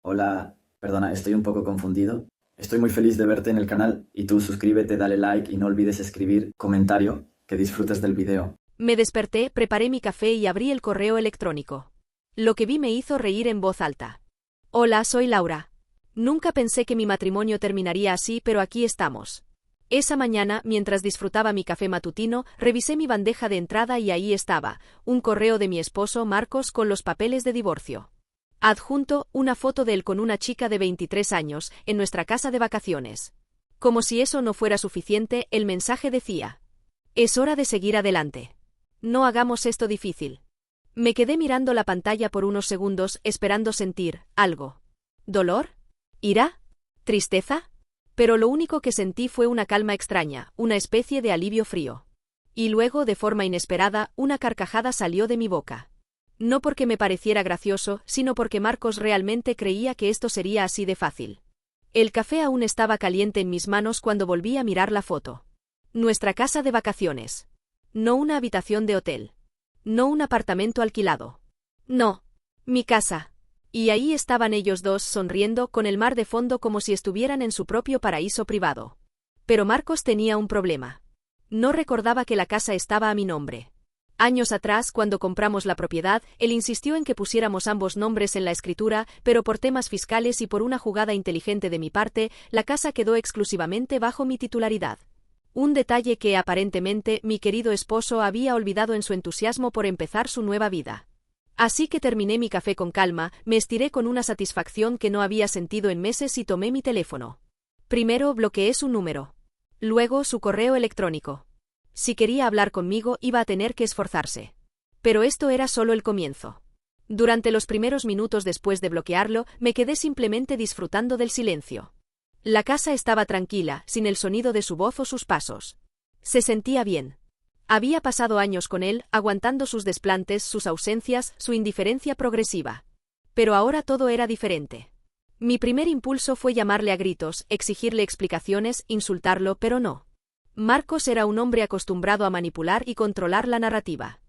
Hola, perdona, estoy un poco confundido. Estoy muy feliz de verte en el canal y tú suscríbete, dale like y no olvides escribir comentario, que disfrutes del video. Me desperté, preparé mi café y abrí el correo electrónico. Lo que vi me hizo reír en voz alta. Hola, soy Laura. Nunca pensé que mi matrimonio terminaría así, pero aquí estamos. Esa mañana, mientras disfrutaba mi café matutino, revisé mi bandeja de entrada y ahí estaba, un correo de mi esposo Marcos con los papeles de divorcio. Adjunto, una foto de él con una chica de 23 años, en nuestra casa de vacaciones. Como si eso no fuera suficiente, el mensaje decía: es hora de seguir adelante. No hagamos esto difícil. Me quedé mirando la pantalla por unos segundos, esperando sentir algo. ¿Dolor? ¿Ira? ¿Tristeza? Pero lo único que sentí fue una calma extraña, una especie de alivio frío. Y luego, de forma inesperada, una carcajada salió de mi boca. No porque me pareciera gracioso, sino porque Marcos realmente creía que esto sería así de fácil. El café aún estaba caliente en mis manos cuando volví a mirar la foto. Nuestra casa de vacaciones. No una habitación de hotel. No un apartamento alquilado. No. Mi casa. Y ahí estaban ellos dos sonriendo con el mar de fondo como si estuvieran en su propio paraíso privado. Pero Marcos tenía un problema. No recordaba que la casa estaba a mi nombre. Años atrás, cuando compramos la propiedad, él insistió en que pusiéramos ambos nombres en la escritura, pero por temas fiscales y por una jugada inteligente de mi parte, la casa quedó exclusivamente bajo mi titularidad. Un detalle que, aparentemente, mi querido esposo había olvidado en su entusiasmo por empezar su nueva vida. Así que terminé mi café con calma, me estiré con una satisfacción que no había sentido en meses y tomé mi teléfono. Primero bloqueé su número. Luego su correo electrónico. Si quería hablar conmigo, iba a tener que esforzarse. Pero esto era solo el comienzo. Durante los primeros minutos después de bloquearlo, me quedé simplemente disfrutando del silencio. La casa estaba tranquila, sin el sonido de su voz o sus pasos. Se sentía bien. Había pasado años con él, aguantando sus desplantes, sus ausencias, su indiferencia progresiva. Pero ahora todo era diferente. Mi primer impulso fue llamarle a gritos, exigirle explicaciones, insultarlo, pero no. Marcos era un hombre acostumbrado a manipular y controlar la narrativa.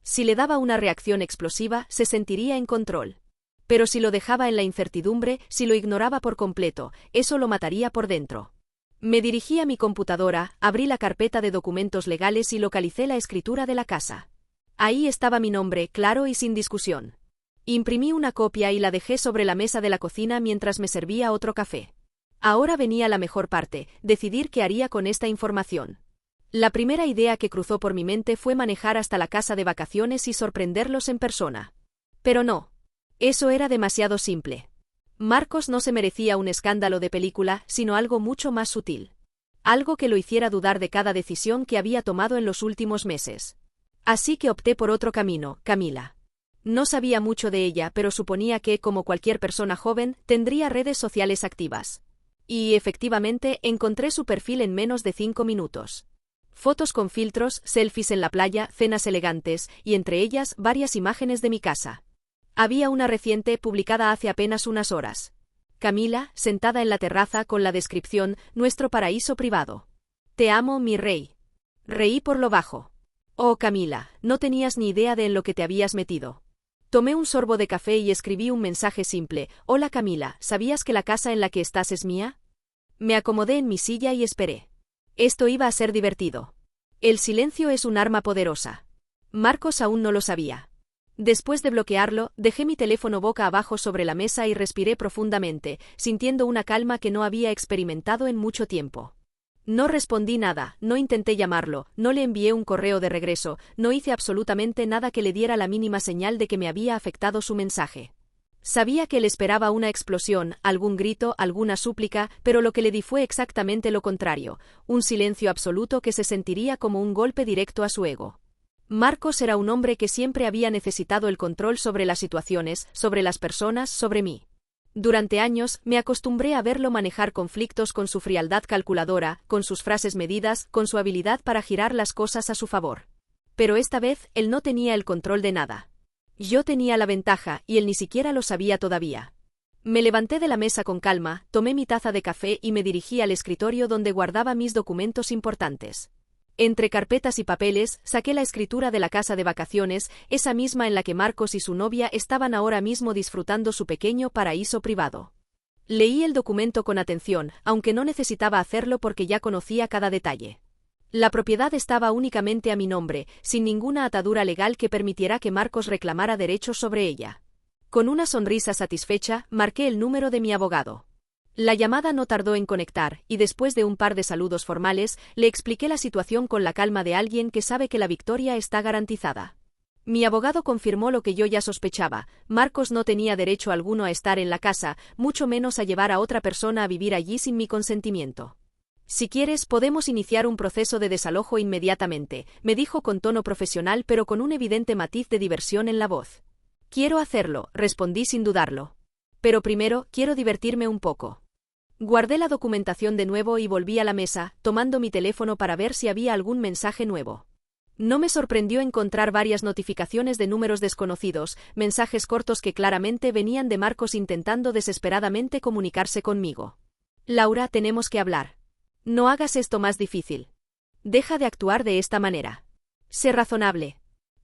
Si le daba una reacción explosiva, se sentiría en control. Pero si lo dejaba en la incertidumbre, si lo ignoraba por completo, eso lo mataría por dentro. Me dirigí a mi computadora, abrí la carpeta de documentos legales y localicé la escritura de la casa. Ahí estaba mi nombre, claro y sin discusión. Imprimí una copia y la dejé sobre la mesa de la cocina mientras me servía otro café. Ahora venía la mejor parte, decidir qué haría con esta información. La primera idea que cruzó por mi mente fue manejar hasta la casa de vacaciones y sorprenderlos en persona. Pero no. Eso era demasiado simple. Marcos no se merecía un escándalo de película, sino algo mucho más sutil. Algo que lo hiciera dudar de cada decisión que había tomado en los últimos meses. Así que opté por otro camino, Camila. No sabía mucho de ella, pero suponía que, como cualquier persona joven, tendría redes sociales activas. Y, efectivamente, encontré su perfil en menos de 5 minutos. Fotos con filtros, selfies en la playa, cenas elegantes, y entre ellas varias imágenes de mi casa. Había una reciente publicada hace apenas unas horas. Camila, sentada en la terraza con la descripción: nuestro paraíso privado. Te amo, mi rey. Reí por lo bajo. Oh, Camila, no tenías ni idea de en lo que te habías metido. Tomé un sorbo de café y escribí un mensaje simple: hola Camila, ¿sabías que la casa en la que estás es mía? Me acomodé en mi silla y esperé. Esto iba a ser divertido. El silencio es un arma poderosa. Marcos aún no lo sabía. Después de bloquearlo, dejé mi teléfono boca abajo sobre la mesa y respiré profundamente, sintiendo una calma que no había experimentado en mucho tiempo. No respondí nada, no intenté llamarlo, no le envié un correo de regreso, no hice absolutamente nada que le diera la mínima señal de que me había afectado su mensaje. Sabía que le esperaba una explosión, algún grito, alguna súplica, pero lo que le di fue exactamente lo contrario, un silencio absoluto que se sentiría como un golpe directo a su ego. Marcos era un hombre que siempre había necesitado el control sobre las situaciones, sobre las personas, sobre mí. Durante años, me acostumbré a verlo manejar conflictos con su frialdad calculadora, con sus frases medidas, con su habilidad para girar las cosas a su favor. Pero esta vez, él no tenía el control de nada. Yo tenía la ventaja, y él ni siquiera lo sabía todavía. Me levanté de la mesa con calma, tomé mi taza de café y me dirigí al escritorio donde guardaba mis documentos importantes. Entre carpetas y papeles, saqué la escritura de la casa de vacaciones, esa misma en la que Marcos y su novia estaban ahora mismo disfrutando su pequeño paraíso privado. Leí el documento con atención, aunque no necesitaba hacerlo porque ya conocía cada detalle. La propiedad estaba únicamente a mi nombre, sin ninguna atadura legal que permitiera que Marcos reclamara derechos sobre ella. Con una sonrisa satisfecha, marqué el número de mi abogado. La llamada no tardó en conectar, y después de un par de saludos formales, le expliqué la situación con la calma de alguien que sabe que la victoria está garantizada. Mi abogado confirmó lo que yo ya sospechaba: Marcos no tenía derecho alguno a estar en la casa, mucho menos a llevar a otra persona a vivir allí sin mi consentimiento. Si quieres, podemos iniciar un proceso de desalojo inmediatamente, me dijo con tono profesional pero con un evidente matiz de diversión en la voz. Quiero hacerlo, respondí sin dudarlo. Pero primero, quiero divertirme un poco. Guardé la documentación de nuevo y volví a la mesa, tomando mi teléfono para ver si había algún mensaje nuevo. No me sorprendió encontrar varias notificaciones de números desconocidos, mensajes cortos que claramente venían de Marcos intentando desesperadamente comunicarse conmigo. Laura, tenemos que hablar. No hagas esto más difícil. Deja de actuar de esta manera. Sé razonable.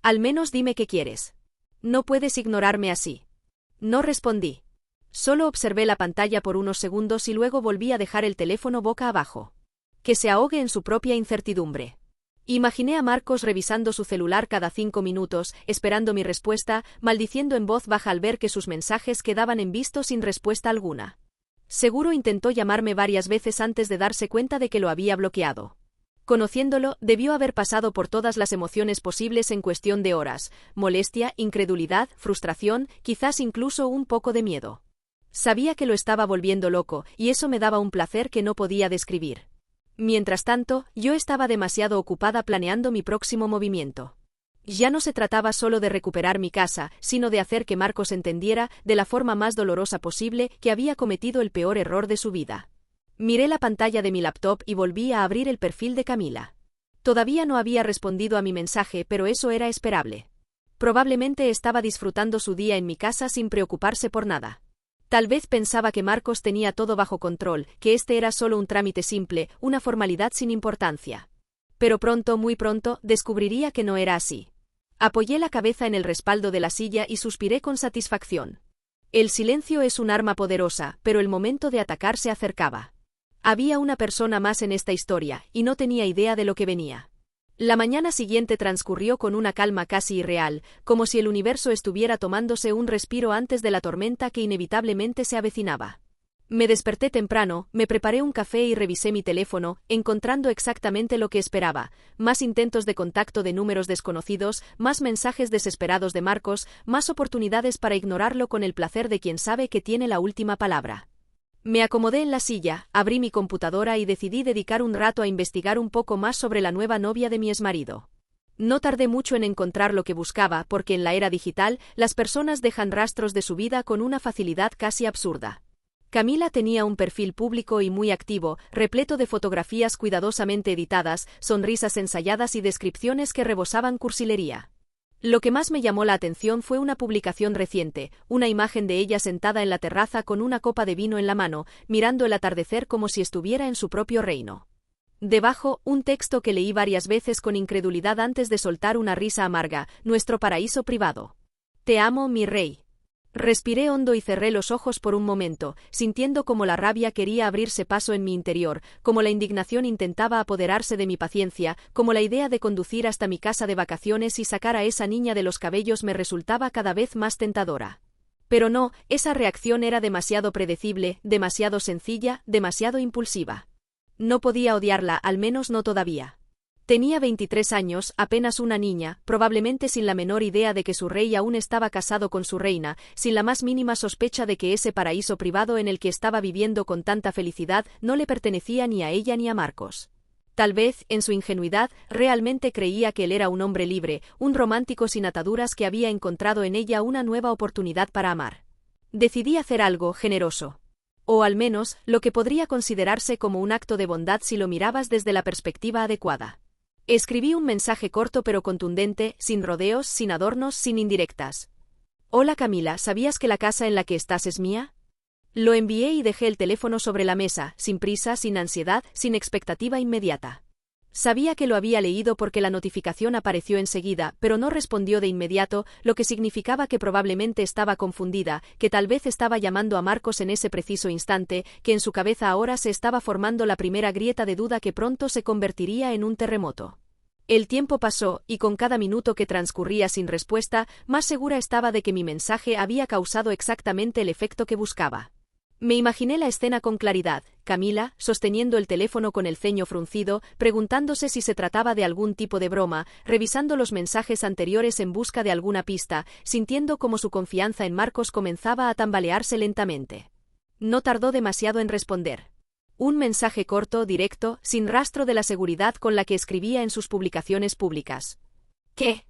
Al menos dime qué quieres. No puedes ignorarme así. No respondí. Solo observé la pantalla por unos segundos y luego volví a dejar el teléfono boca abajo. Que se ahogue en su propia incertidumbre. Imaginé a Marcos revisando su celular cada 5 minutos, esperando mi respuesta, maldiciendo en voz baja al ver que sus mensajes quedaban en visto sin respuesta alguna. Seguro intentó llamarme varias veces antes de darse cuenta de que lo había bloqueado. Conociéndolo, debió haber pasado por todas las emociones posibles en cuestión de horas: molestia, incredulidad, frustración, quizás incluso un poco de miedo. Sabía que lo estaba volviendo loco, y eso me daba un placer que no podía describir. Mientras tanto, yo estaba demasiado ocupada planeando mi próximo movimiento. Ya no se trataba solo de recuperar mi casa, sino de hacer que Marcos entendiera, de la forma más dolorosa posible, que había cometido el peor error de su vida. Miré la pantalla de mi laptop y volví a abrir el perfil de Camila. Todavía no había respondido a mi mensaje, pero eso era esperable. Probablemente estaba disfrutando su día en mi casa sin preocuparse por nada. Tal vez pensaba que Marcos tenía todo bajo control, que este era solo un trámite simple, una formalidad sin importancia. Pero pronto, muy pronto, descubriría que no era así. Apoyé la cabeza en el respaldo de la silla y suspiré con satisfacción. El silencio es un arma poderosa, pero el momento de atacar se acercaba. Había una persona más en esta historia, y no tenía idea de lo que venía. La mañana siguiente transcurrió con una calma casi irreal, como si el universo estuviera tomándose un respiro antes de la tormenta que inevitablemente se avecinaba. Me desperté temprano, me preparé un café y revisé mi teléfono, encontrando exactamente lo que esperaba: más intentos de contacto de números desconocidos, más mensajes desesperados de Marcos, más oportunidades para ignorarlo con el placer de quien sabe que tiene la última palabra. Me acomodé en la silla, abrí mi computadora y decidí dedicar un rato a investigar un poco más sobre la nueva novia de mi exmarido. No tardé mucho en encontrar lo que buscaba, porque en la era digital, las personas dejan rastros de su vida con una facilidad casi absurda. Camila tenía un perfil público y muy activo, repleto de fotografías cuidadosamente editadas, sonrisas ensayadas y descripciones que rebosaban cursilería. Lo que más me llamó la atención fue una publicación reciente, una imagen de ella sentada en la terraza con una copa de vino en la mano, mirando el atardecer como si estuviera en su propio reino. Debajo, un texto que leí varias veces con incredulidad antes de soltar una risa amarga: nuestro paraíso privado. Te amo, mi rey. Respiré hondo y cerré los ojos por un momento, sintiendo como la rabia quería abrirse paso en mi interior, como la indignación intentaba apoderarse de mi paciencia, como la idea de conducir hasta mi casa de vacaciones y sacar a esa niña de los cabellos me resultaba cada vez más tentadora. Pero no, esa reacción era demasiado predecible, demasiado sencilla, demasiado impulsiva. No podía odiarla, al menos no todavía. Tenía 23 años, apenas una niña, probablemente sin la menor idea de que su rey aún estaba casado con su reina, sin la más mínima sospecha de que ese paraíso privado en el que estaba viviendo con tanta felicidad no le pertenecía ni a ella ni a Marcos. Tal vez, en su ingenuidad, realmente creía que él era un hombre libre, un romántico sin ataduras que había encontrado en ella una nueva oportunidad para amar. Decidí hacer algo generoso. O al menos, lo que podría considerarse como un acto de bondad si lo mirabas desde la perspectiva adecuada. Escribí un mensaje corto pero contundente, sin rodeos, sin adornos, sin indirectas. Hola Camila, ¿sabías que la casa en la que estás es mía? Lo envié y dejé el teléfono sobre la mesa, sin prisa, sin ansiedad, sin expectativa inmediata. Sabía que lo había leído porque la notificación apareció enseguida, pero no respondió de inmediato, lo que significaba que probablemente estaba confundida, que tal vez estaba llamando a Marcos en ese preciso instante, que en su cabeza ahora se estaba formando la primera grieta de duda que pronto se convertiría en un terremoto. El tiempo pasó, y con cada minuto que transcurría sin respuesta, más segura estaba de que mi mensaje había causado exactamente el efecto que buscaba. Me imaginé la escena con claridad, Camila, sosteniendo el teléfono con el ceño fruncido, preguntándose si se trataba de algún tipo de broma, revisando los mensajes anteriores en busca de alguna pista, sintiendo como su confianza en Marcos comenzaba a tambalearse lentamente. No tardó demasiado en responder. Un mensaje corto, directo, sin rastro de la seguridad con la que escribía en sus publicaciones públicas. ¿Qué?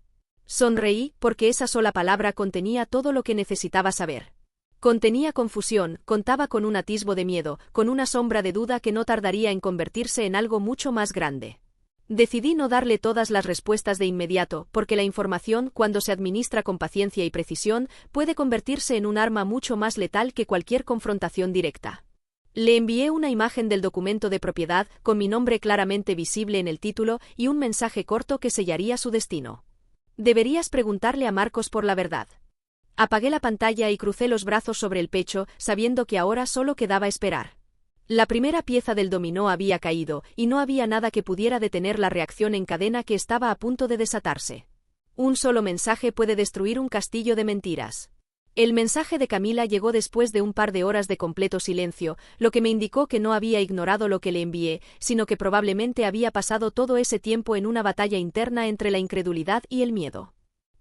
Sonreí, porque esa sola palabra contenía todo lo que necesitaba saber. Contenía confusión, contaba con un atisbo de miedo, con una sombra de duda que no tardaría en convertirse en algo mucho más grande. Decidí no darle todas las respuestas de inmediato, porque la información, cuando se administra con paciencia y precisión, puede convertirse en un arma mucho más letal que cualquier confrontación directa. Le envié una imagen del documento de propiedad, con mi nombre claramente visible en el título, y un mensaje corto que sellaría su destino. Deberías preguntarle a Marcos por la verdad. Apagué la pantalla y crucé los brazos sobre el pecho, sabiendo que ahora solo quedaba esperar. La primera pieza del dominó había caído, y no había nada que pudiera detener la reacción en cadena que estaba a punto de desatarse. Un solo mensaje puede destruir un castillo de mentiras. El mensaje de Camila llegó después de un par de horas de completo silencio, lo que me indicó que no había ignorado lo que le envié, sino que probablemente había pasado todo ese tiempo en una batalla interna entre la incredulidad y el miedo.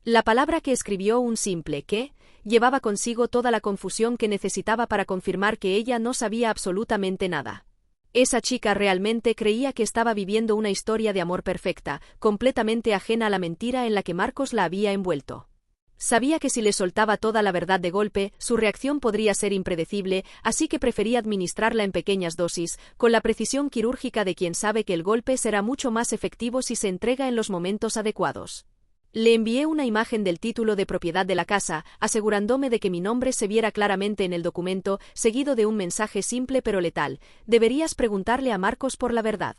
La palabra que escribió, un simple «¿qué?», llevaba consigo toda la confusión que necesitaba para confirmar que ella no sabía absolutamente nada. Esa chica realmente creía que estaba viviendo una historia de amor perfecta, completamente ajena a la mentira en la que Marcos la había envuelto. Sabía que si le soltaba toda la verdad de golpe, su reacción podría ser impredecible, así que prefería administrarla en pequeñas dosis, con la precisión quirúrgica de quien sabe que el golpe será mucho más efectivo si se entrega en los momentos adecuados. Le envié una imagen del título de propiedad de la casa, asegurándome de que mi nombre se viera claramente en el documento, seguido de un mensaje simple pero letal: deberías preguntarle a Marcos por la verdad.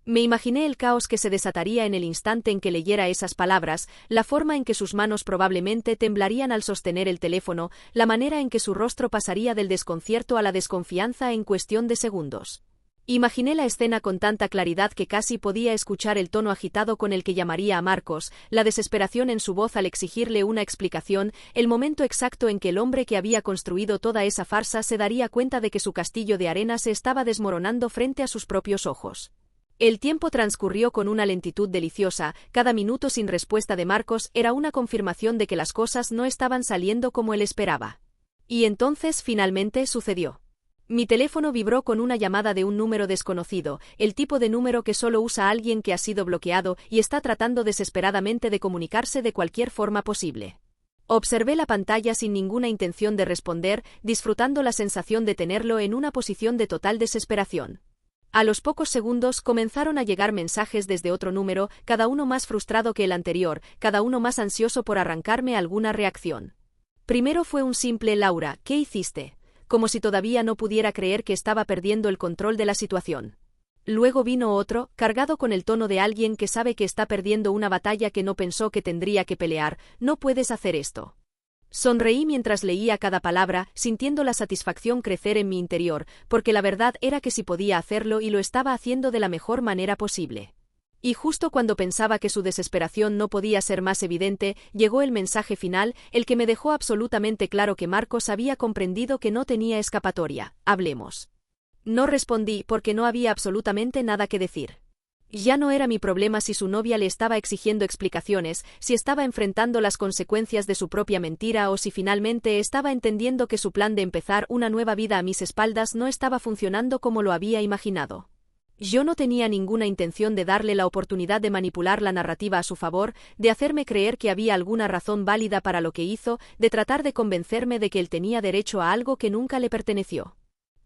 Me imaginé el caos que se desataría en el instante en que leyera esas palabras, la forma en que sus manos probablemente temblarían al sostener el teléfono, la manera en que su rostro pasaría del desconcierto a la desconfianza en cuestión de segundos. Imaginé la escena con tanta claridad que casi podía escuchar el tono agitado con el que llamaría a Marcos, la desesperación en su voz al exigirle una explicación, el momento exacto en que el hombre que había construido toda esa farsa se daría cuenta de que su castillo de arena se estaba desmoronando frente a sus propios ojos. El tiempo transcurrió con una lentitud deliciosa, cada minuto sin respuesta de Marcos era una confirmación de que las cosas no estaban saliendo como él esperaba. Y entonces finalmente sucedió. Mi teléfono vibró con una llamada de un número desconocido, el tipo de número que solo usa alguien que ha sido bloqueado y está tratando desesperadamente de comunicarse de cualquier forma posible. Observé la pantalla sin ninguna intención de responder, disfrutando la sensación de tenerlo en una posición de total desesperación. A los pocos segundos comenzaron a llegar mensajes desde otro número, cada uno más frustrado que el anterior, cada uno más ansioso por arrancarme alguna reacción. Primero fue un simple «Laura, ¿qué hiciste?», como si todavía no pudiera creer que estaba perdiendo el control de la situación. Luego vino otro, cargado con el tono de alguien que sabe que está perdiendo una batalla que no pensó que tendría que pelear: «No puedes hacer esto». Sonreí mientras leía cada palabra, sintiendo la satisfacción crecer en mi interior, porque la verdad era que sí podía hacerlo y lo estaba haciendo de la mejor manera posible. Y justo cuando pensaba que su desesperación no podía ser más evidente, llegó el mensaje final, el que me dejó absolutamente claro que Marcos había comprendido que no tenía escapatoria. «Hablemos». No respondí porque no había absolutamente nada que decir. Ya no era mi problema si su novia le estaba exigiendo explicaciones, si estaba enfrentando las consecuencias de su propia mentira o si finalmente estaba entendiendo que su plan de empezar una nueva vida a mis espaldas no estaba funcionando como lo había imaginado. Yo no tenía ninguna intención de darle la oportunidad de manipular la narrativa a su favor, de hacerme creer que había alguna razón válida para lo que hizo, de tratar de convencerme de que él tenía derecho a algo que nunca le perteneció.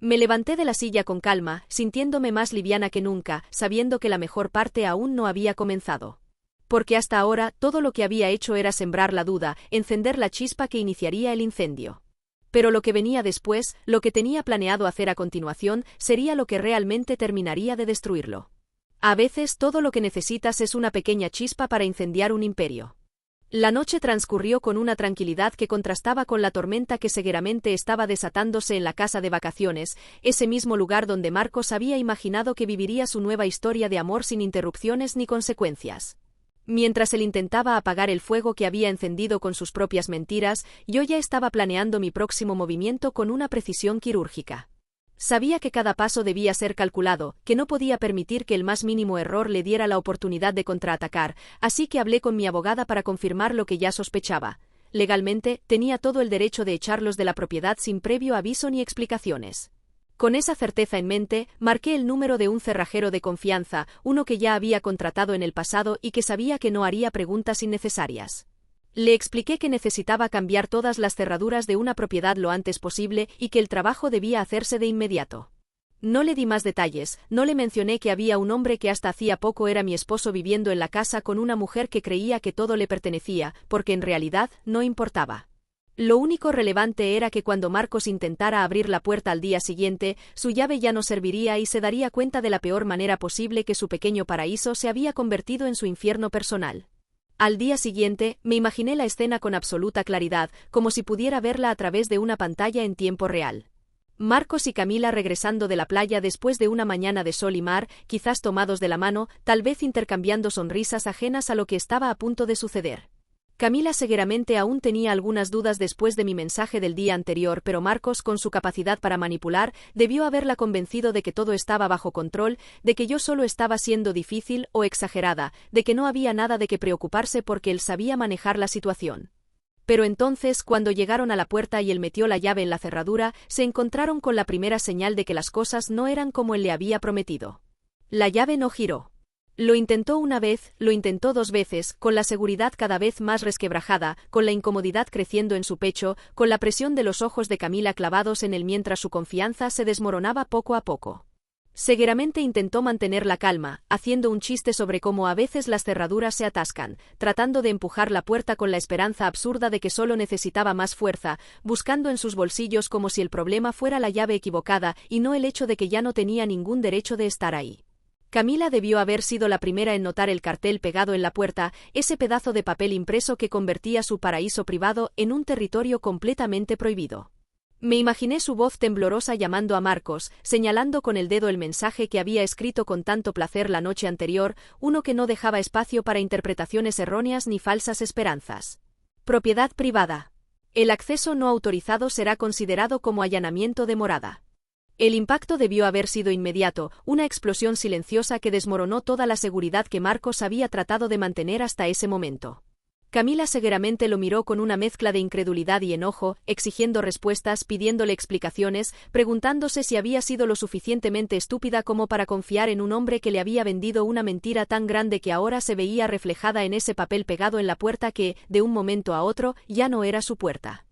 Me levanté de la silla con calma, sintiéndome más liviana que nunca, sabiendo que la mejor parte aún no había comenzado. Porque hasta ahora todo lo que había hecho era sembrar la duda, encender la chispa que iniciaría el incendio. Pero lo que venía después, lo que tenía planeado hacer a continuación, sería lo que realmente terminaría de destruirlo. A veces todo lo que necesitas es una pequeña chispa para incendiar un imperio. La noche transcurrió con una tranquilidad que contrastaba con la tormenta que seguramente estaba desatándose en la casa de vacaciones, ese mismo lugar donde Marcos había imaginado que viviría su nueva historia de amor sin interrupciones ni consecuencias. Mientras él intentaba apagar el fuego que había encendido con sus propias mentiras, yo ya estaba planeando mi próximo movimiento con una precisión quirúrgica. Sabía que cada paso debía ser calculado, que no podía permitir que el más mínimo error le diera la oportunidad de contraatacar, así que hablé con mi abogada para confirmar lo que ya sospechaba. Legalmente, tenía todo el derecho de echarlos de la propiedad sin previo aviso ni explicaciones. Con esa certeza en mente, marqué el número de un cerrajero de confianza, uno que ya había contratado en el pasado y que sabía que no haría preguntas innecesarias. Le expliqué que necesitaba cambiar todas las cerraduras de una propiedad lo antes posible y que el trabajo debía hacerse de inmediato. No le di más detalles, no le mencioné que había un hombre que hasta hacía poco era mi esposo viviendo en la casa con una mujer que creía que todo le pertenecía, porque en realidad no importaba. Lo único relevante era que cuando Marcos intentara abrir la puerta al día siguiente, su llave ya no serviría y se daría cuenta de la peor manera posible que su pequeño paraíso se había convertido en su infierno personal. Al día siguiente, me imaginé la escena con absoluta claridad, como si pudiera verla a través de una pantalla en tiempo real. Marcos y Camila regresando de la playa después de una mañana de sol y mar, quizás tomados de la mano, tal vez intercambiando sonrisas ajenas a lo que estaba a punto de suceder. Camila seguramente aún tenía algunas dudas después de mi mensaje del día anterior, pero Marcos, con su capacidad para manipular, debió haberla convencido de que todo estaba bajo control, de que yo solo estaba siendo difícil o exagerada, de que no había nada de qué preocuparse porque él sabía manejar la situación. Pero entonces, cuando llegaron a la puerta y él metió la llave en la cerradura, se encontraron con la primera señal de que las cosas no eran como él le había prometido. La llave no giró. Lo intentó una vez, lo intentó 2 veces, con la seguridad cada vez más resquebrajada, con la incomodidad creciendo en su pecho, con la presión de los ojos de Camila clavados en él mientras su confianza se desmoronaba poco a poco. Seguramente intentó mantener la calma, haciendo un chiste sobre cómo a veces las cerraduras se atascan, tratando de empujar la puerta con la esperanza absurda de que solo necesitaba más fuerza, buscando en sus bolsillos como si el problema fuera la llave equivocada y no el hecho de que ya no tenía ningún derecho de estar ahí. Camila debió haber sido la primera en notar el cartel pegado en la puerta, ese pedazo de papel impreso que convertía su paraíso privado en un territorio completamente prohibido. Me imaginé su voz temblorosa llamando a Marcos, señalando con el dedo el mensaje que había escrito con tanto placer la noche anterior, uno que no dejaba espacio para interpretaciones erróneas ni falsas esperanzas. Propiedad privada. El acceso no autorizado será considerado como allanamiento de morada. El impacto debió haber sido inmediato, una explosión silenciosa que desmoronó toda la seguridad que Marcos había tratado de mantener hasta ese momento. Camila seguramente lo miró con una mezcla de incredulidad y enojo, exigiendo respuestas, pidiéndole explicaciones, preguntándose si había sido lo suficientemente estúpida como para confiar en un hombre que le había vendido una mentira tan grande que ahora se veía reflejada en ese papel pegado en la puerta que, de un momento a otro, ya no era su puerta.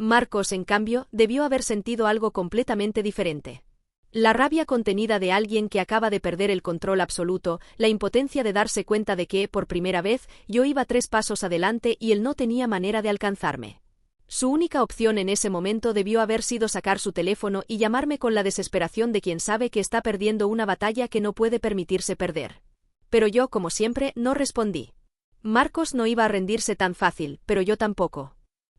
Marcos, en cambio, debió haber sentido algo completamente diferente. La rabia contenida de alguien que acaba de perder el control absoluto, la impotencia de darse cuenta de que, por primera vez, yo iba 3 pasos adelante y él no tenía manera de alcanzarme. Su única opción en ese momento debió haber sido sacar su teléfono y llamarme con la desesperación de quien sabe que está perdiendo una batalla que no puede permitirse perder. Pero yo, como siempre, no respondí. Marcos no iba a rendirse tan fácil, pero yo tampoco.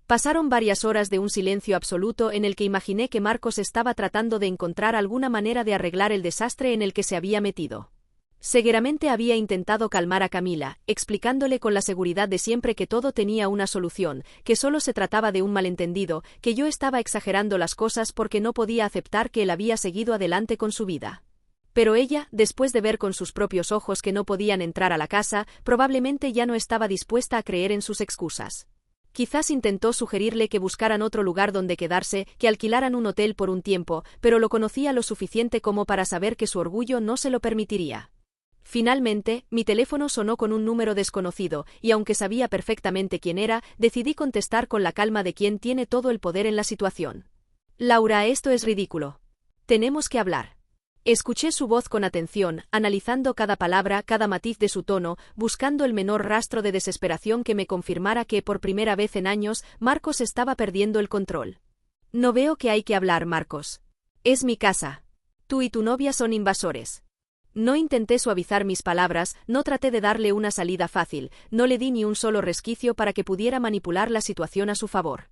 Pasaron varias horas de un silencio absoluto en el que imaginé que Marcos estaba tratando de encontrar alguna manera de arreglar el desastre en el que se había metido. Seguramente había intentado calmar a Camila, explicándole con la seguridad de siempre que todo tenía una solución, que solo se trataba de un malentendido, que yo estaba exagerando las cosas porque no podía aceptar que él había seguido adelante con su vida. Pero ella, después de ver con sus propios ojos que no podían entrar a la casa, probablemente ya no estaba dispuesta a creer en sus excusas. Quizás intentó sugerirle que buscaran otro lugar donde quedarse, que alquilaran un hotel por un tiempo, pero lo conocía lo suficiente como para saber que su orgullo no se lo permitiría. Finalmente, mi teléfono sonó con un número desconocido, y aunque sabía perfectamente quién era, decidí contestar con la calma de quien tiene todo el poder en la situación. Laura, esto es ridículo. Tenemos que hablar. Escuché su voz con atención, analizando cada palabra, cada matiz de su tono, buscando el menor rastro de desesperación que me confirmara que, por primera vez en años, Marcos estaba perdiendo el control. No veo que hay que hablar, Marcos. Es mi casa. Tú y tu novia son invasores. No intenté suavizar mis palabras, no traté de darle una salida fácil, no le di ni un solo resquicio para que pudiera manipular la situación a su favor.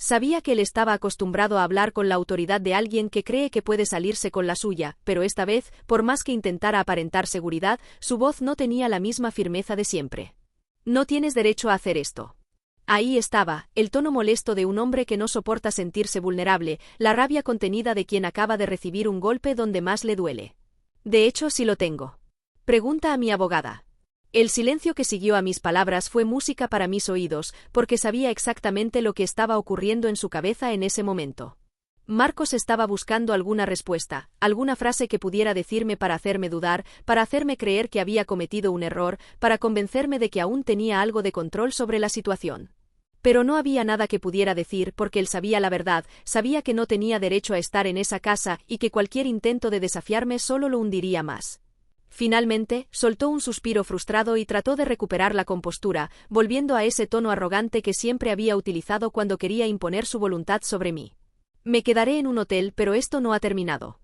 Sabía que él estaba acostumbrado a hablar con la autoridad de alguien que cree que puede salirse con la suya, pero esta vez, por más que intentara aparentar seguridad, su voz no tenía la misma firmeza de siempre. No tienes derecho a hacer esto. Ahí estaba, el tono molesto de un hombre que no soporta sentirse vulnerable, la rabia contenida de quien acaba de recibir un golpe donde más le duele. De hecho, sí lo tengo. Pregunta a mi abogada. El silencio que siguió a mis palabras fue música para mis oídos, porque sabía exactamente lo que estaba ocurriendo en su cabeza en ese momento. Marcos estaba buscando alguna respuesta, alguna frase que pudiera decirme para hacerme dudar, para hacerme creer que había cometido un error, para convencerme de que aún tenía algo de control sobre la situación. Pero no había nada que pudiera decir porque él sabía la verdad, sabía que no tenía derecho a estar en esa casa y que cualquier intento de desafiarme solo lo hundiría más. Finalmente, soltó un suspiro frustrado y trató de recuperar la compostura, volviendo a ese tono arrogante que siempre había utilizado cuando quería imponer su voluntad sobre mí. Me quedaré en un hotel, pero esto no ha terminado.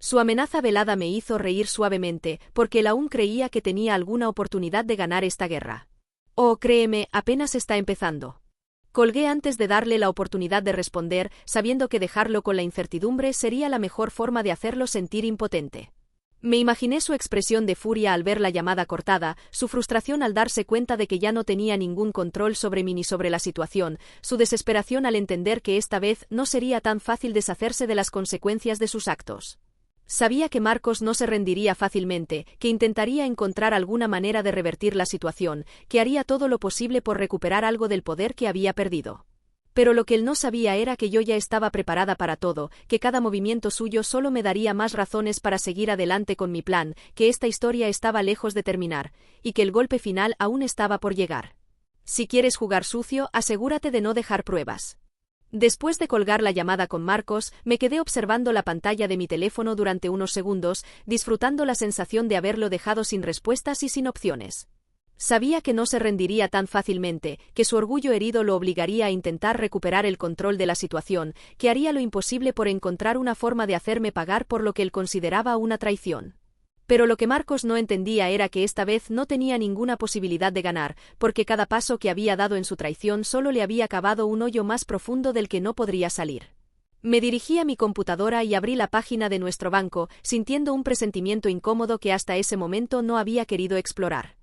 Su amenaza velada me hizo reír suavemente, porque él aún creía que tenía alguna oportunidad de ganar esta guerra. Oh, créeme, apenas está empezando. Colgué antes de darle la oportunidad de responder, sabiendo que dejarlo con la incertidumbre sería la mejor forma de hacerlo sentir impotente. Me imaginé su expresión de furia al ver la llamada cortada, su frustración al darse cuenta de que ya no tenía ningún control sobre mí ni sobre la situación, su desesperación al entender que esta vez no sería tan fácil deshacerse de las consecuencias de sus actos. Sabía que Marcos no se rendiría fácilmente, que intentaría encontrar alguna manera de revertir la situación, que haría todo lo posible por recuperar algo del poder que había perdido. Pero lo que él no sabía era que yo ya estaba preparada para todo, que cada movimiento suyo solo me daría más razones para seguir adelante con mi plan, que esta historia estaba lejos de terminar, y que el golpe final aún estaba por llegar. Si quieres jugar sucio, asegúrate de no dejar pruebas. Después de colgar la llamada con Marcos, me quedé observando la pantalla de mi teléfono durante unos segundos, disfrutando la sensación de haberlo dejado sin respuestas y sin opciones. Sabía que no se rendiría tan fácilmente, que su orgullo herido lo obligaría a intentar recuperar el control de la situación, que haría lo imposible por encontrar una forma de hacerme pagar por lo que él consideraba una traición. Pero lo que Marcos no entendía era que esta vez no tenía ninguna posibilidad de ganar, porque cada paso que había dado en su traición solo le había cavado un hoyo más profundo del que no podría salir. Me dirigí a mi computadora y abrí la página de nuestro banco, sintiendo un presentimiento incómodo que hasta ese momento no había querido explorar.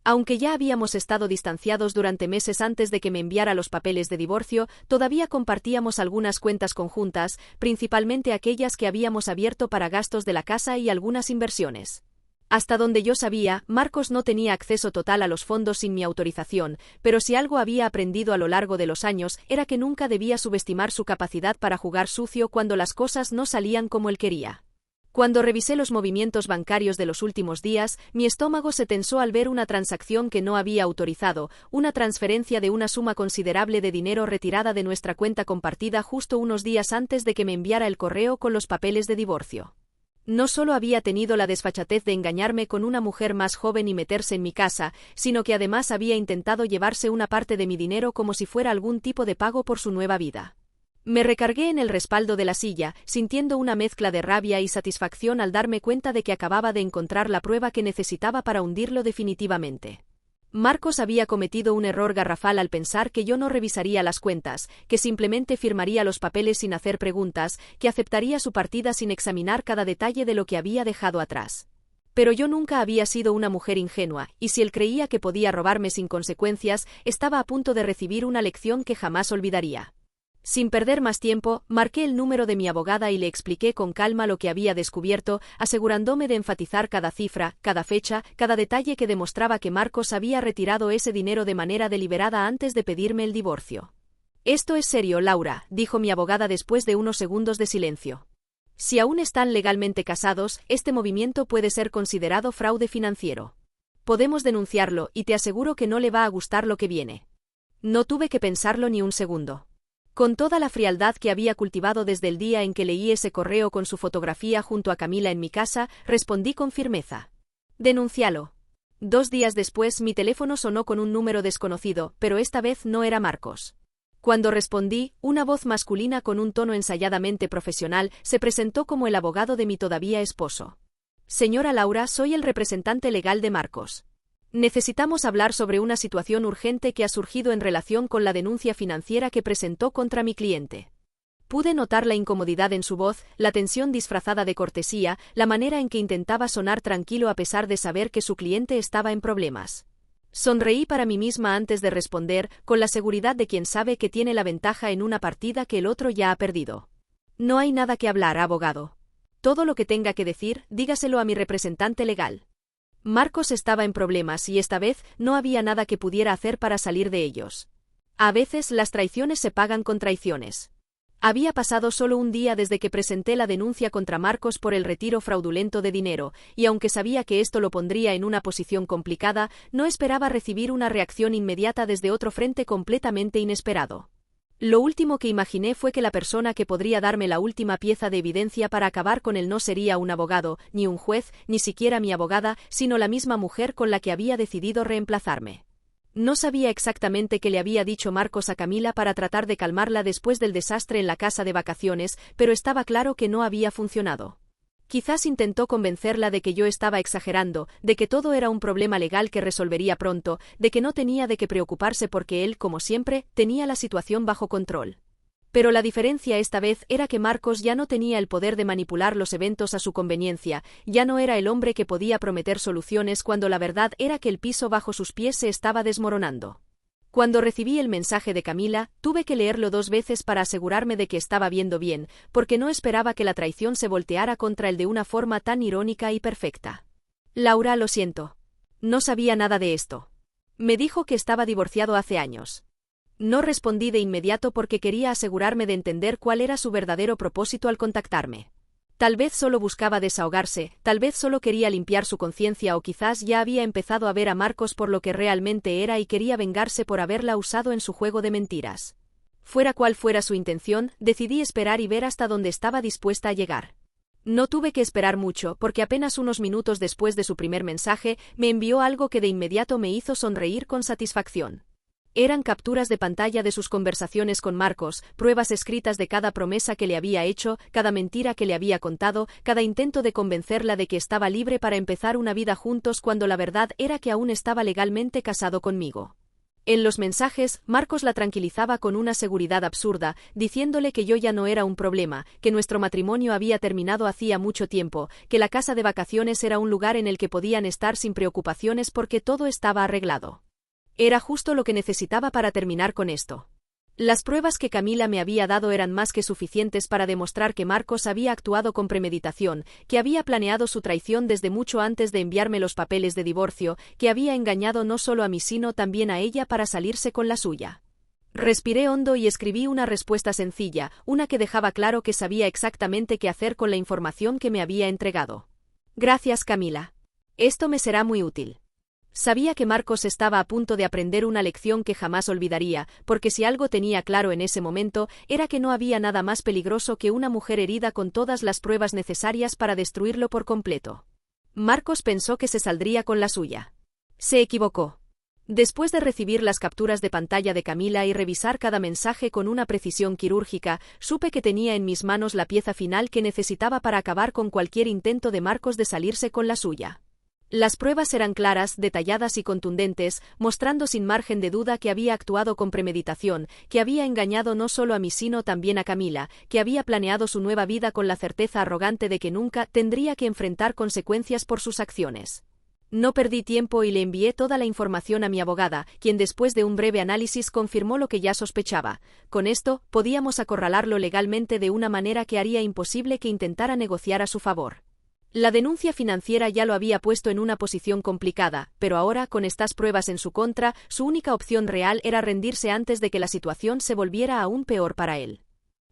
Aunque ya habíamos estado distanciados durante meses antes de que me enviara los papeles de divorcio, todavía compartíamos algunas cuentas conjuntas, principalmente aquellas que habíamos abierto para gastos de la casa y algunas inversiones. Hasta donde yo sabía, Marcos no tenía acceso total a los fondos sin mi autorización, pero si algo había aprendido a lo largo de los años era que nunca debía subestimar su capacidad para jugar sucio cuando las cosas no salían como él quería. Cuando revisé los movimientos bancarios de los últimos días, mi estómago se tensó al ver una transacción que no había autorizado, una transferencia de una suma considerable de dinero retirada de nuestra cuenta compartida justo unos días antes de que me enviara el correo con los papeles de divorcio. No solo había tenido la desfachatez de engañarme con una mujer más joven y meterse en mi casa, sino que además había intentado llevarse una parte de mi dinero como si fuera algún tipo de pago por su nueva vida. Me recargué en el respaldo de la silla, sintiendo una mezcla de rabia y satisfacción al darme cuenta de que acababa de encontrar la prueba que necesitaba para hundirlo definitivamente. Marcos había cometido un error garrafal al pensar que yo no revisaría las cuentas, que simplemente firmaría los papeles sin hacer preguntas, que aceptaría su partida sin examinar cada detalle de lo que había dejado atrás. Pero yo nunca había sido una mujer ingenua, y si él creía que podía robarme sin consecuencias, estaba a punto de recibir una lección que jamás olvidaría. Sin perder más tiempo, marqué el número de mi abogada y le expliqué con calma lo que había descubierto, asegurándome de enfatizar cada cifra, cada fecha, cada detalle que demostraba que Marcos había retirado ese dinero de manera deliberada antes de pedirme el divorcio. «Esto es serio, Laura», dijo mi abogada después de unos segundos de silencio. «Si aún están legalmente casados, este movimiento puede ser considerado fraude financiero. Podemos denunciarlo y te aseguro que no le va a gustar lo que viene». No tuve que pensarlo ni un segundo. Con toda la frialdad que había cultivado desde el día en que leí ese correo con su fotografía junto a Camila en mi casa, respondí con firmeza. «Denúncialo». 2 días después mi teléfono sonó con un número desconocido, pero esta vez no era Marcos. Cuando respondí, una voz masculina con un tono ensayadamente profesional se presentó como el abogado de mi todavía esposo. Señora Laura, soy el representante legal de Marcos. Necesitamos hablar sobre una situación urgente que ha surgido en relación con la denuncia financiera que presentó contra mi cliente. Pude notar la incomodidad en su voz, la tensión disfrazada de cortesía, la manera en que intentaba sonar tranquilo a pesar de saber que su cliente estaba en problemas. Sonreí para mí misma antes de responder, con la seguridad de quien sabe que tiene la ventaja en una partida que el otro ya ha perdido. No hay nada que hablar, abogado. Todo lo que tenga que decir, dígaselo a mi representante legal. Marcos estaba en problemas y esta vez no había nada que pudiera hacer para salir de ellos. A veces las traiciones se pagan con traiciones. Había pasado solo un día desde que presenté la denuncia contra Marcos por el retiro fraudulento de dinero, y aunque sabía que esto lo pondría en una posición complicada, no esperaba recibir una reacción inmediata desde otro frente completamente inesperado. Lo último que imaginé fue que la persona que podría darme la última pieza de evidencia para acabar con él no sería un abogado, ni un juez, ni siquiera mi abogada, sino la misma mujer con la que había decidido reemplazarme. No sabía exactamente qué le había dicho Marcos a Camila para tratar de calmarla después del desastre en la casa de vacaciones, pero estaba claro que no había funcionado. Quizás intentó convencerla de que yo estaba exagerando, de que todo era un problema legal que resolvería pronto, de que no tenía de qué preocuparse porque él, como siempre, tenía la situación bajo control. Pero la diferencia esta vez era que Marcos ya no tenía el poder de manipular los eventos a su conveniencia, ya no era el hombre que podía prometer soluciones cuando la verdad era que el piso bajo sus pies se estaba desmoronando. Cuando recibí el mensaje de Camila, tuve que leerlo 2 veces para asegurarme de que estaba viendo bien, porque no esperaba que la traición se volteara contra él de una forma tan irónica y perfecta. Laura, lo siento. No sabía nada de esto. Me dijo que estaba divorciado hace años. No respondí de inmediato porque quería asegurarme de entender cuál era su verdadero propósito al contactarme. Tal vez solo buscaba desahogarse, tal vez solo quería limpiar su conciencia o quizás ya había empezado a ver a Marcos por lo que realmente era y quería vengarse por haberla usado en su juego de mentiras. Fuera cual fuera su intención, decidí esperar y ver hasta dónde estaba dispuesta a llegar. No tuve que esperar mucho, porque apenas unos minutos después de su primer mensaje, me envió algo que de inmediato me hizo sonreír con satisfacción. Eran capturas de pantalla de sus conversaciones con Marcos, pruebas escritas de cada promesa que le había hecho, cada mentira que le había contado, cada intento de convencerla de que estaba libre para empezar una vida juntos cuando la verdad era que aún estaba legalmente casado conmigo. En los mensajes, Marcos la tranquilizaba con una seguridad absurda, diciéndole que yo ya no era un problema, que nuestro matrimonio había terminado hacía mucho tiempo, que la casa de vacaciones era un lugar en el que podían estar sin preocupaciones porque todo estaba arreglado. Era justo lo que necesitaba para terminar con esto. Las pruebas que Camila me había dado eran más que suficientes para demostrar que Marcos había actuado con premeditación, que había planeado su traición desde mucho antes de enviarme los papeles de divorcio, que había engañado no solo a mí sino también a ella para salirse con la suya. Respiré hondo y escribí una respuesta sencilla, una que dejaba claro que sabía exactamente qué hacer con la información que me había entregado. Gracias, Camila. Esto me será muy útil. Sabía que Marcos estaba a punto de aprender una lección que jamás olvidaría, porque si algo tenía claro en ese momento, era que no había nada más peligroso que una mujer herida con todas las pruebas necesarias para destruirlo por completo. Marcos pensó que se saldría con la suya. Se equivocó. Después de recibir las capturas de pantalla de Camila y revisar cada mensaje con una precisión quirúrgica, supe que tenía en mis manos la pieza final que necesitaba para acabar con cualquier intento de Marcos de salirse con la suya. Las pruebas eran claras, detalladas y contundentes, mostrando sin margen de duda que había actuado con premeditación, que había engañado no solo a mí sino también a Camila, que había planeado su nueva vida con la certeza arrogante de que nunca tendría que enfrentar consecuencias por sus acciones. No perdí tiempo y le envié toda la información a mi abogada, quien después de un breve análisis confirmó lo que ya sospechaba. Con esto, podíamos acorralarlo legalmente de una manera que haría imposible que intentara negociar a su favor. La denuncia financiera ya lo había puesto en una posición complicada, pero ahora, con estas pruebas en su contra, su única opción real era rendirse antes de que la situación se volviera aún peor para él.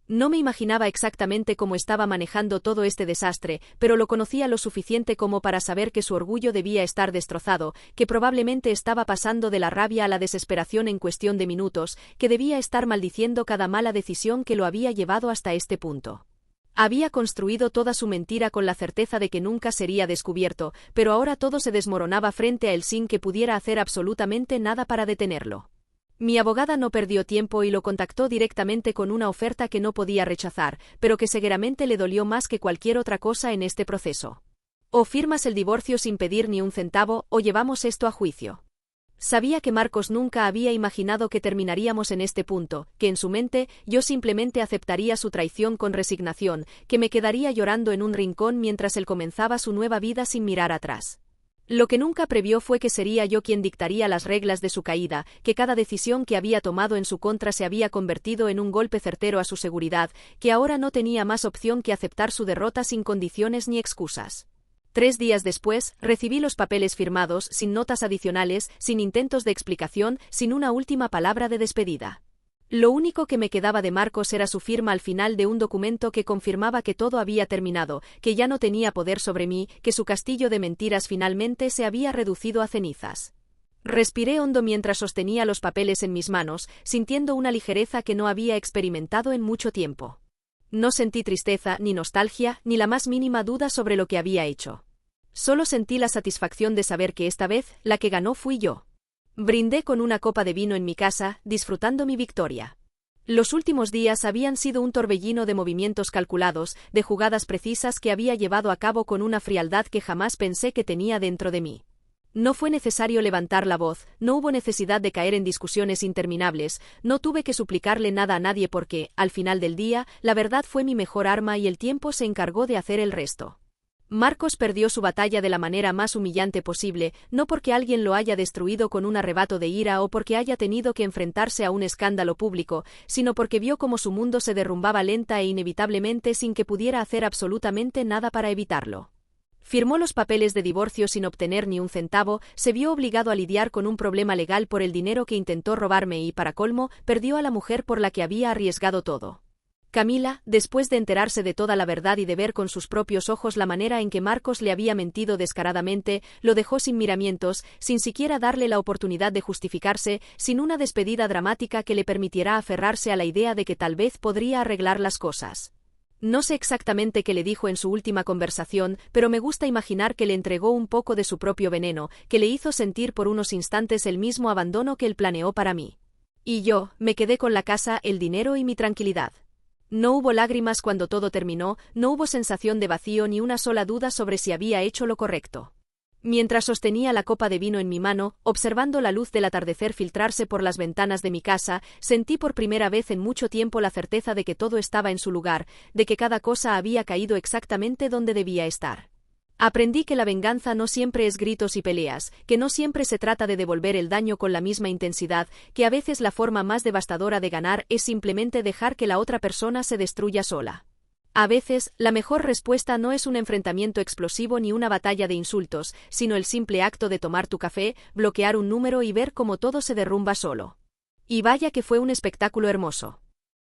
No me imaginaba exactamente cómo estaba manejando todo este desastre, pero lo conocía lo suficiente como para saber que su orgullo debía estar destrozado, que probablemente estaba pasando de la rabia a la desesperación en cuestión de minutos, que debía estar maldiciendo cada mala decisión que lo había llevado hasta este punto. Había construido toda su mentira con la certeza de que nunca sería descubierto, pero ahora todo se desmoronaba frente a él sin que pudiera hacer absolutamente nada para detenerlo. Mi abogada no perdió tiempo y lo contactó directamente con una oferta que no podía rechazar, pero que seguramente le dolió más que cualquier otra cosa en este proceso. O firmas el divorcio sin pedir ni un centavo, o llevamos esto a juicio. Sabía que Marcos nunca había imaginado que terminaríamos en este punto, que en su mente yo simplemente aceptaría su traición con resignación, que me quedaría llorando en un rincón mientras él comenzaba su nueva vida sin mirar atrás. Lo que nunca previó fue que sería yo quien dictaría las reglas de su caída, que cada decisión que había tomado en su contra se había convertido en un golpe certero a su seguridad, que ahora no tenía más opción que aceptar su derrota sin condiciones ni excusas. 3 días después, recibí los papeles firmados, sin notas adicionales, sin intentos de explicación, sin una última palabra de despedida. Lo único que me quedaba de Marcos era su firma al final de un documento que confirmaba que todo había terminado, que ya no tenía poder sobre mí, que su castillo de mentiras finalmente se había reducido a cenizas. Respiré hondo mientras sostenía los papeles en mis manos, sintiendo una ligereza que no había experimentado en mucho tiempo. No sentí tristeza, ni nostalgia, ni la más mínima duda sobre lo que había hecho. Solo sentí la satisfacción de saber que esta vez, la que ganó fui yo. Brindé con una copa de vino en mi casa, disfrutando mi victoria. Los últimos días habían sido un torbellino de movimientos calculados, de jugadas precisas que había llevado a cabo con una frialdad que jamás pensé que tenía dentro de mí. No fue necesario levantar la voz, no hubo necesidad de caer en discusiones interminables, no tuve que suplicarle nada a nadie porque, al final del día, la verdad fue mi mejor arma y el tiempo se encargó de hacer el resto. Marcos perdió su batalla de la manera más humillante posible, no porque alguien lo haya destruido con un arrebato de ira o porque haya tenido que enfrentarse a un escándalo público, sino porque vio cómo su mundo se derrumbaba lenta e inevitablemente sin que pudiera hacer absolutamente nada para evitarlo. Firmó los papeles de divorcio sin obtener ni un centavo, se vio obligado a lidiar con un problema legal por el dinero que intentó robarme y, para colmo, perdió a la mujer por la que había arriesgado todo. Camila, después de enterarse de toda la verdad y de ver con sus propios ojos la manera en que Marcos le había mentido descaradamente, lo dejó sin miramientos, sin siquiera darle la oportunidad de justificarse, sin una despedida dramática que le permitiera aferrarse a la idea de que tal vez podría arreglar las cosas. No sé exactamente qué le dijo en su última conversación, pero me gusta imaginar que le entregó un poco de su propio veneno, que le hizo sentir por unos instantes el mismo abandono que él planeó para mí. Y yo, me quedé con la casa, el dinero y mi tranquilidad. No hubo lágrimas cuando todo terminó, no hubo sensación de vacío ni una sola duda sobre si había hecho lo correcto. Mientras sostenía la copa de vino en mi mano, observando la luz del atardecer filtrarse por las ventanas de mi casa, sentí por primera vez en mucho tiempo la certeza de que todo estaba en su lugar, de que cada cosa había caído exactamente donde debía estar. Aprendí que la venganza no siempre es gritos y peleas, que no siempre se trata de devolver el daño con la misma intensidad, que a veces la forma más devastadora de ganar es simplemente dejar que la otra persona se destruya sola. A veces, la mejor respuesta no es un enfrentamiento explosivo ni una batalla de insultos, sino el simple acto de tomar tu café, bloquear un número y ver cómo todo se derrumba solo. Y vaya que fue un espectáculo hermoso.